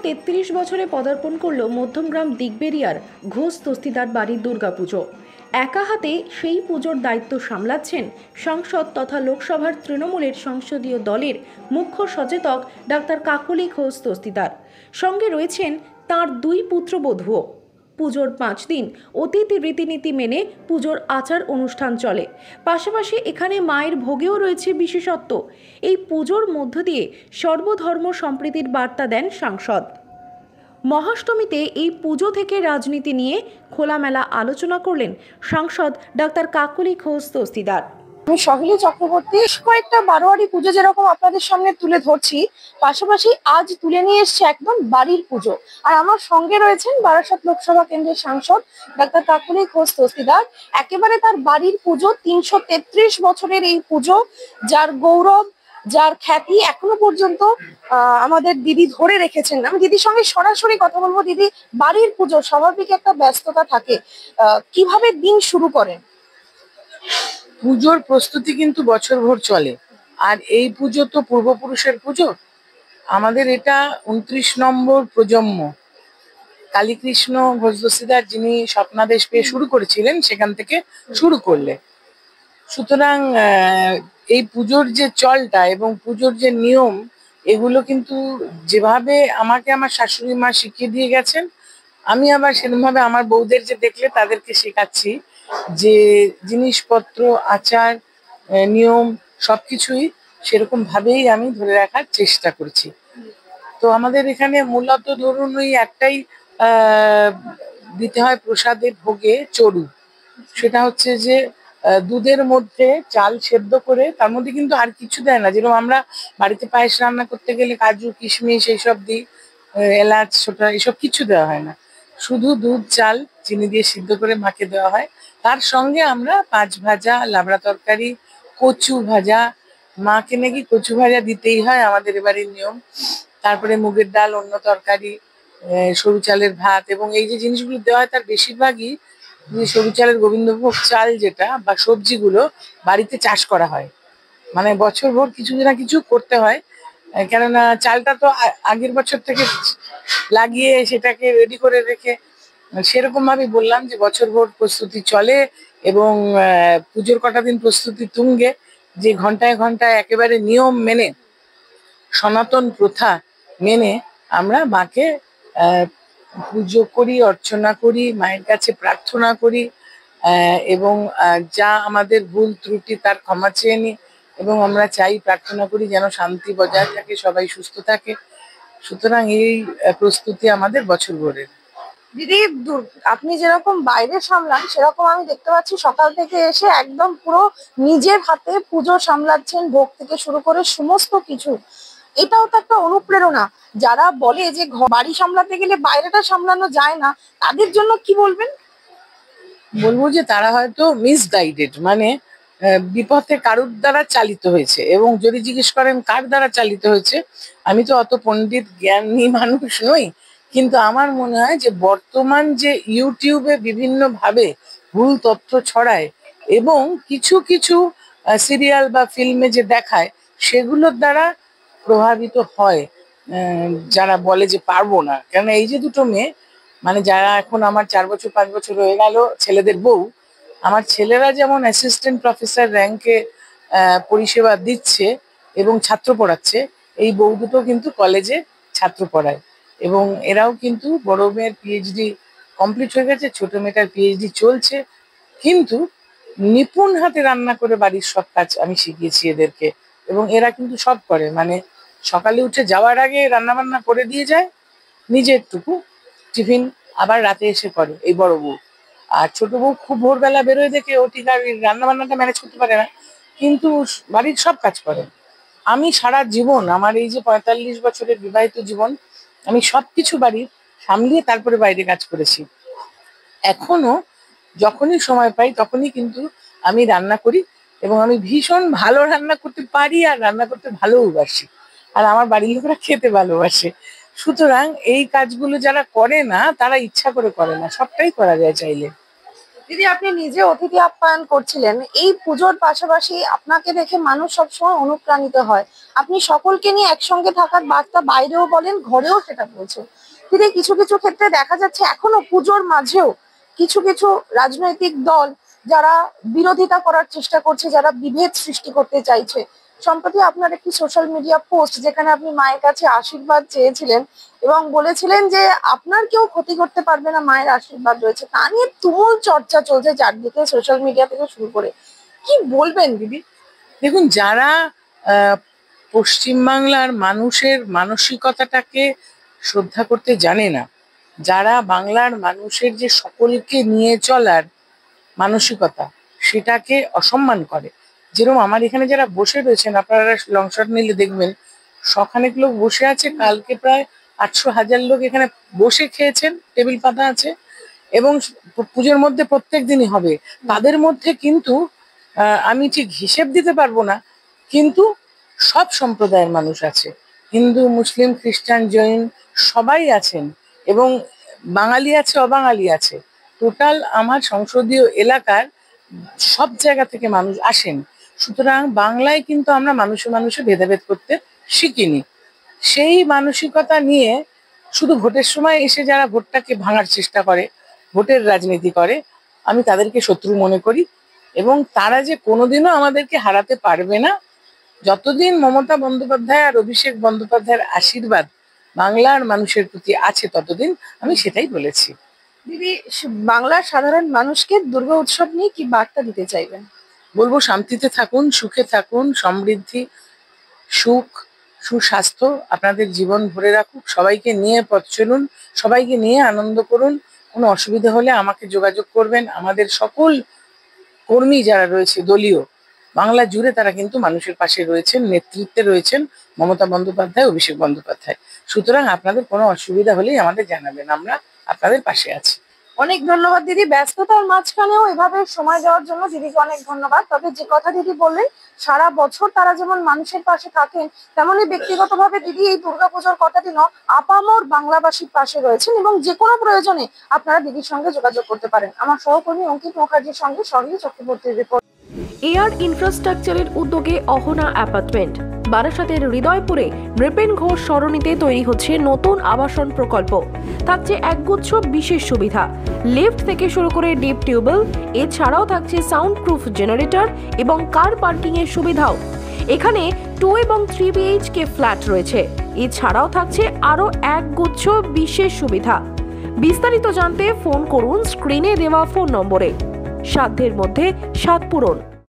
333 বছরে পদার্পণ করল মধ্যমগ্রাম দিগবেরিয়ার ঘোষ দস্তিদার বাড়ির দুর্গাপুজো। একা হাতে সেই পুজোর দায়িত্ব সামলাচ্ছেন সাংসদ তথা লোকসভার তৃণমূলের সংসদীয় দলের মুখ্য সচেতক ডাক্তার কাকলি ঘোষ দস্তিদার। সঙ্গে রয়েছেন তাঁর 2 পুত্রবধূও। পুজোর 5 দিন অতিথি রীতিনীতি মেনে পুজোর আচার অনুষ্ঠান চলে। পাশাপাশি এখানে মায়ের ভোগেও রয়েছে বিশেষত্ব। এই পুজোর মধ্য দিয়ে সর্বধর্ম সম্প্রীতির বার্তা দেন সাংসদ। মহাষ্টমীতে এই পুজো থেকে রাজনীতি নিয়ে খোলামেলা আলোচনা করলেন সাংসদ ডাক্তার কাকলি ঘোষ দস্তিদার। আমি সহেলী চক্রবর্তী। কয়েকটা বারোয়ারি পুজো যেরকম আপনাদের সামনে তুলে ধরছি, পাশাপাশি আজ তুলে নিয়ে এসছে একদম বাড়ির পুজো। আর আমার সঙ্গে রয়েছেন বারাসাত লোকসভা কেন্দ্রের সাংসদ ডাক্তার কাকলি ঘোষ দস্তিদার। একেবারে তার বাড়ির পুজো, 333 বছরের এই পুজো, যার গৌরব, যার খ্যাতি এখনো পর্যন্ত আমাদের দিদি ধরে রেখেছেন। আমি দিদির সঙ্গে সরাসরি কথা বলবো। দিদি, বাড়ির পুজো স্বাভাবিক একটা ব্যস্ততা থাকে, কিভাবে দিন শুরু করেন? পুজোর প্রস্তুতি কিন্তু বছরভর চলে। আর এই পুজো তো পূর্বপুরুষের পুজো। আমাদের এটা 29 নম্বর প্রজন্ম। কালীকৃষ্ণ ঘোষ দস্তিদার, যিনি স্বপ্নাদেশ পেয়ে শুরু করেছিলেন, সেখান থেকে শুরু করলে। সুতরাং এই পুজোর যে চলটা এবং পুজোর যে নিয়ম, এগুলো কিন্তু যেভাবে আমাকে আমার শাশুড়ি মা শিখিয়ে দিয়ে গেছেন, আমি আবার সেরকমভাবে আমার বউদের যে দেখলে তাদেরকে শেখাচ্ছি যে জিনিসপত্র, আচার, নিয়ম সবকিছুই সেরকম ভাবেই আমি ধরে রাখার চেষ্টা করছি। তো আমাদের এখানে মূলত ধরুন ওই একটাই দিতে হয় প্রসাদের ভোগে, চড়ু। সেটা হচ্ছে যে দুধের মধ্যে চাল সেদ্ধ করে, তার মধ্যে কিন্তু আর কিছু দেয় না। যেরকম আমরা বাড়িতে পায়েস রান্না করতে গেলে কাজু কিশমিশ এইসব দিই, এলাচ ছোটা, এসব কিছু দেওয়া হয় না। শুধু দুধ, চাল, চিনি দিয়ে সিদ্ধ করে মাকে দেওয়া হয়। তার সঙ্গে আমরা 5 ভাজা, লাবড়া তরকারি, কচু ভাজা, মাকে নাকি কচু ভাজা দিতেই হয়, আমাদের এবারের নিয়ম। তারপরে মুগের ডাল, অন্য তরকারি, সরু চালের ভাত, এবং এই যে জিনিসগুলো দেওয়া হয় তার বেশিরভাগই সরু চালের গোবিন্দভোগ চাল যেটা, বা সবজিগুলো বাড়িতে চাষ করা হয়। মানে বছরভর কিছু না কিছু করতে হয়, কেননা চালটা তো আগের বছর থেকে লাগিয়ে সেটাকে রেডি করে রেখে, সেরকম ভাবে বললাম যে বছরভর প্রস্তুতি চলে। এবং পুজোর কটা দিন প্রস্তুতি তুঙ্গে, যে ঘন্টায় ঘন্টায় একেবারে নিয়ম মেনে, সনাতন প্রথা মেনে আমরা মাকে পুজো করি, অর্চনা করি, মায়ের কাছে প্রার্থনা করি, এবং যা আমাদের ভুল ত্রুটি তার ক্ষমা চেয়ে নিই। এবং আমরা চাই, প্রার্থনা করি যেন শান্তি বজায় থাকে, সবাই সুস্থ থাকে। সুতরাং এই প্রস্তুতি আমাদের বছরভরের। দিদি, আপনি যেরকম বাইরে সামলান, সেরকম আমি দেখতে পাচ্ছি সকাল থেকে এসে একদম পুরো নিজের হাতে পুজো সামলাচ্ছেন, ভোগ থেকে শুরু করে সমস্ত কিছু। এটাও তো একটা অনুপ্রেরণা। যারা বলে যে বাড়ি সামলাতে গেলে বাইরেটা সামলানো যায় না, তাদের জন্য কি বলবেন? বলবো যে তারা হয়তো মিসগাইডেড, মানে বিপথে কারুর দ্বারা চালিত হয়েছে। এবং যদি জিজ্ঞেস করেন কার দ্বারা চালিত হয়েছে, আমি তো অত পণ্ডিত জ্ঞানী মানুষ নই, কিন্তু আমার মনে হয় যে বর্তমান যে ইউটিউবে বিভিন্ন ভাবে ভুল তথ্য ছড়ায়, এবং কিছু কিছু সিরিয়াল বা ফিল্মে যে দেখায়, সেগুলোর দ্বারা প্রভাবিত হয় যারা বলে যে পারবো না। কেন এই যে দুটো মেয়ে, মানে যারা এখন আমার 4 বছর 5 বছর হয়ে গেল ছেলেদের বউ, আমার ছেলেরা যেমন অ্যাসিস্ট্যান্ট প্রফেসর র্যাঙ্কে পরিষেবা দিচ্ছে এবং ছাত্র পড়াচ্ছে, এই বউ দুটো কিন্তু কলেজে ছাত্র পড়ায়। এবং এরাও কিন্তু বড় মেয়ের পিএইচডি কমপ্লিট হয়ে গেছে, ছোট মেয়েটার পিএইচডি চলছে। কিন্তু নিপুণ হাতে রান্না করে বাড়ির সব কাজ আমি শিখিয়েছি এদেরকে, এবং এরা কিন্তু সব করে। মানে সকালে উঠে যাওয়ার আগে রান্না বান্না করে দিয়ে যায়, নিজের টুকু টিফিন আবার রাতে এসে করে এই বড় বউ। আর ছোট বউ খুব ভোরবেলা বেরোয় দেখে ও ঠিক আর রান্না বান্নাটা ম্যানেজ করতে পারে না, কিন্তু বাড়ির সব কাজ করে। আমি সারা জীবন, আমার এই যে 45 বছরের বিবাহিত জীবন, আমি সবকিছু বাড়ির সামলিয়ে তারপরে বাইরে কাজ করেছি। এখনো যখনই সময় পাই তখনই কিন্তু আমি রান্না করি, এবং আমি ভীষণ ভালো রান্না করতে পারি, আর রান্না করতে ভালোবাসি, আর আমার বাড়ির লোকেরা খেতে ভালোবাসে। সুতরাং এই কাজগুলো যারা করে না, তারা ইচ্ছা করে করে না, সবটাই করা যায় চাইলে। দিদি, আপনি নিজে অতিথি আপ্যায়ন করছিলেন। এই পুজোর পাশাপাশি আপনাকে দেখে মানুষ সবসময় অনুপ্রাণিত হয়। আপনি সকলকে নিয়ে একসঙ্গে থাকার বার্তা বাইরেও বলেন, ঘরেও সেটা বলছেন। দিদি, কিছু কিছু ক্ষেত্রে দেখা যাচ্ছে এখনো পুজোর মাঝেও কিছু কিছু রাজনৈতিক দল যারা বিরোধিতা করার চেষ্টা করছে, যারা বিভেদ সৃষ্টি করতে চাইছে। সম্প্রতি আপনার একটি সোশ্যাল মিডিয়া পোস্ট যেখানে আপনি মায়ের কাছে আশীর্বাদ চেয়েছিলেন এবং বলেছিলেন যে আপনার কেউ ক্ষতি করতে পারবে না, মায়ের আশীর্বাদ রয়েছে, তা নিয়ে তুমুল চর্চা চলছে চারদিকে, সোশ্যাল মিডিয়া থেকে শুরু করে। কি বলবেন দিদি? দেখুন, যারা পশ্চিমবাংলার মানুষের মানসিকতাটাকে শ্রদ্ধা করতে জানে না, যারা বাংলার মানুষের যে সকলকে নিয়ে চলার মানসিকতা সেটাকে অসম্মান করে, যেরকম আমার এখানে যারা বসে রয়েছেন, আপনারা লং শট নিলে দেখবেন শখানেক লোক বসে আছে, কালকে প্রায় 800,000 লোক এখানে বসে খেয়েছেন, টেবিল পাতা আছে, এবং পুজোর মধ্যে প্রত্যেক দিনই হবে। তাদের মধ্যে কিন্তু আমি ঠিক হিসেব দিতে পারবো না, কিন্তু সব সম্প্রদায়ের মানুষ আছে, হিন্দু, মুসলিম, খ্রিস্টান, জৈন সবাই আছেন, এবং বাঙালি আছে, অবাঙালি আছে। টোটাল আমার সংসদীয় এলাকার সব জায়গা থেকে মানুষ আসেন। সুতরাং বাংলায় কিন্তু আমরা মানুষে মানুষে ভেদাভেদ করতে শিখিনি। সেই মানসিকতা নিয়ে শুধু ভোটের সময় এসে যারা ভোটটাকে ভাঙার চেষ্টা করে, ভোটের রাজনীতি করে, আমি তাদেরকে শত্রু মনে করি, এবং তারা যে কোনোদিনও আমাদেরকে হারাতে পারবে না। যতদিন মমতা বন্দ্যোপাধ্যায় আর অভিষেক বন্দ্যোপাধ্যায়ের আশীর্বাদ বাংলার মানুষের প্রতি আছে, ততদিন আমি সেটাই বলেছি। দিদি, বাংলার সাধারণ মানুষকে দুর্গা উৎসব নিয়ে কি বার্তা দিতে চাইবেন? বলবো, শান্তিতে থাকুন, সুখে থাকুন, সমৃদ্ধি, সুখ, সুস্বাস্থ্য আপনাদের জীবন ভরে রাখুক, সবাইকে নিয়ে পথ চলুন, সবাইকে নিয়ে আনন্দ করুন। কোনো অসুবিধা হলে আমাকে যোগাযোগ করবেন। আমাদের সকল কর্মী যারা রয়েছে দলীয়, বাংলা জুড়ে, তারা কিন্তু মানুষের পাশে রয়েছেন, নেতৃত্বে রয়েছেন মমতা বন্দ্যোপাধ্যায়, অভিষেক বন্দ্যোপাধ্যায়। সুতরাং আপনাদের কোনো অসুবিধা হলেই আমাদের জানাবেন, আমরা আপনাদের পাশে আছি। অনেক ধন্যবাদ দিদি, ব্যস্ততার মাঝখানেও এভাবে সময় দেওয়ার জন্য দিদিকে অনেক ধন্যবাদ। তবে যে কথা দিদি বললেন, সারা বছর তারা যেমন মানুষের পাশে থাকেন, তেমনই ব্যক্তিগতভাবে দিদি এই দুর্গাপুজোর কটা দিনও আপামর বাংলাবাসীর পাশে রয়েছেন, এবং যে কোনো প্রয়োজনে আপনারা দিদির সঙ্গে যোগাযোগ করতে পারেন। আমার সহকর্মী অঙ্কিত মুখার্জির সঙ্গে সঙ্গী চক্রবর্তীর রিপোর্ট। এয়ার ইনফ্রাস্ট্রাকচারের উদ্যোগে অহনা অ্যাপার্টমেন্ট, বারাসাতের হৃদয়পুরে নৃপেন ঘোষ সরণিতে তৈরি হচ্ছে নতুন আবাসন প্রকল্প। থাকছে একগুচ্ছ বিশেষ সুবিধা, লিফট থেকে শুরু করে ডিপ টিউবওয়েল, এছাড়াও থাকছে সাউন্ড প্রুফ জেনারেটর এবং কার পার্কিং এর সুবিধাও। এখানে 2 এবং 3 BHK ফ্ল্যাট রয়েছে, এছাড়াও থাকছে আরো একগুচ্ছ বিশেষ সুবিধা। বিস্তারিত জানতে ফোন করুন স্ক্রিনে দেওয়া ফোন নম্বরে। সাধ্যের মধ্যে স্বাদ পূরণ।